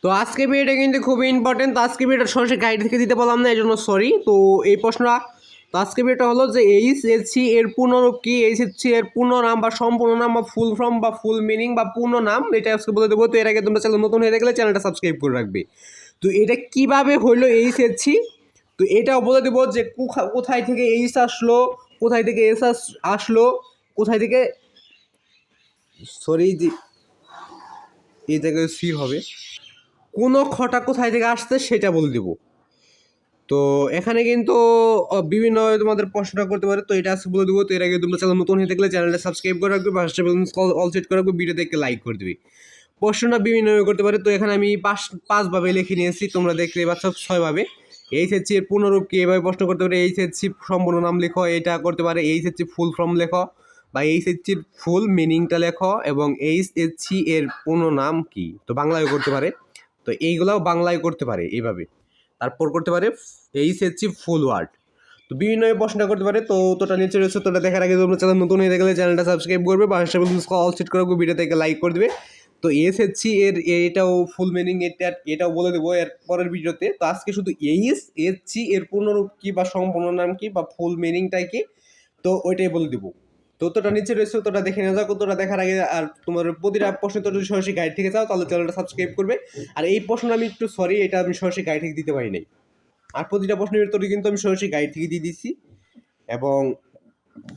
তো আজকে ভিডিওটা কিন্তু খুবই ইম্পর্টেন্ট। তো আজকে ভিডিওটা সরাসরি গাইড থেকে দিতে পারলাম না, এই জন্য সরি। তো এই প্রশ্নটা, তো আজকে ভিডিওটা হলো যে এইচএসসি এর পূর্ণরূপ কি, এইচএসসি এর পূর্ণ নাম বা সম্পূর্ণ নাম বা ফুল ফর্ম বা ফুল মিনিং বা পূর্ণ নাম, এটা আজকে বলে দেবো। তো এর আগে তোমরা চ্যানেল নতুন হয়ে থাকলে চ্যানেলটা সাবস্ক্রাইব করে রাখবে। তো এটা কিভাবে হইলো এইচএসসি, তো এটাও বলে দেবো যে কোথায় থেকে এইচ আসলো, কোথায় থেকে এস আসলো, কোথায় থেকে সরি যে এই জায়গায় সি হবে, কোনো খটা কোথায় থেকে আসছে সেটা বলে দেবো। তো এখানে কিন্তু বিভিন্ন তোমাদের প্রশ্নটা করতে পারে, তো এটা আজকে বলে দেবো। তো এর আগে তোমরা চ্যানেল নতুন হয়ে থাকলে চ্যানেলটা সাবস্ক্রাইব করে রাখবে, পাশে অল সেট করে রাখবে, ভিডিও দেখে লাইক করে দিবি। প্রশ্নটা বিভিন্নভাবে করতে পারে, তো এখানে আমি পাঁচভাবে লিখে নিয়েছি, তোমরা দেখতে পাচ্ছ 6ভাবে। এইচএসসি এর পূর্ণরূপ কি, এভাবে প্রশ্ন করতে পারে। এইচএসসি সম্পূর্ণ নাম লেখো, এটা করতে পারে। এইচএসসি ফুল ফর্ম লেখো বা এইচএসসির ফুল মিনিংটা লেখো, এবং এইচএসসি এর পূর্ণ নাম কি, তো বাংলায় করতে পারে। তো এইগুলাও বাংলায় করতে পারে এইভাবে। তারপর করতে পারে এইচএসসি ফুল ওয়ার্ড। তো বিভিন্ন প্রশ্নটা করতে পারে। তো তোটা নিচে রয়েছে, তোটা দেখার আগে তোমরা চ্যানেল নতুন হয়ে গেলে চ্যানেলটা সাবস্ক্রাইব করবে, বা অল সেট করে রাখবে, ভিডিও থেকে লাইক করে দেবে। তো এসএসসি এর এটাও ফুল মিনিং, এটাও বলে দেবো এর পরের ভিডিওতে। তো আজকে শুধু এইচএসসি এর পূর্ণরূপ কি বা সম্পূর্ণ নাম কি বা ফুল মিনিংটাই কি, তো ওইটাই বলে দেবো। তো তোটা নিচে রয়েছে, তোটা দেখে নেওয়া যাক। তোটা দেখার আগে আর তোমার প্রতিটা প্রশ্ন তো যদি সরাসরি গাইড থেকে চাও তাহলে চ্যানেলটা সাবস্ক্রাইব করবে। আর এই প্রশ্নটা আমি একটু সরি, এটা আমি সরাসরি গাইড থেকে দিতে পারি নাই। আর প্রতিটা প্রশ্নের উত্তরই কিন্তু আমি সরাসরি গাইড থেকে দিয়ে দিচ্ছি। এবং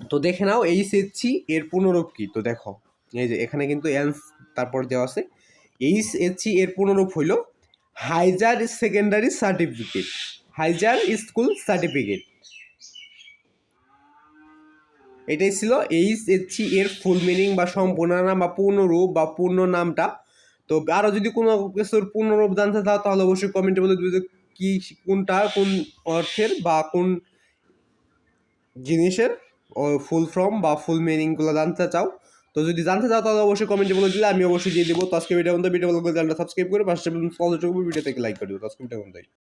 তো দেখে নাও এইচএসসি এর পূর্ণরূপ কি। তো দেখো এই যে এখানে কিন্তু তারপর দেওয়া আছে। এইচএসসি এর পূর্ণরূপ হইল higher secondary certificate, higher school certificate. এটাই ছিল এইচএসসি এর ফুল মিনিং বা সম্পূর্ণ নাম বা পূর্ণরূপ বা পূর্ণ নামটা। তো আরও যদি কোনো কিছুর পূর্ণরূপ জানতে চাও তাহলে অবশ্যই কমেন্টে বলে দেবে যে কী, কোনটা কোন অর্থের বা কোন জিনিসের ফুল ফর্ম বা ফুল মিনিংগুলো জানতে চাও। তো যদি জানতে চাও তাহলে অবশ্যই কমেন্টে বলে দিলে আমি অবশ্যই দিয়ে দেবো। তো আজকে ভিডিও ভালো লাগলে চ্যানেলটা সাবস্ক্রাইব করে পাশে ভিডিও থেকে লাইক করে দেবো। তো আজকে ভিডিও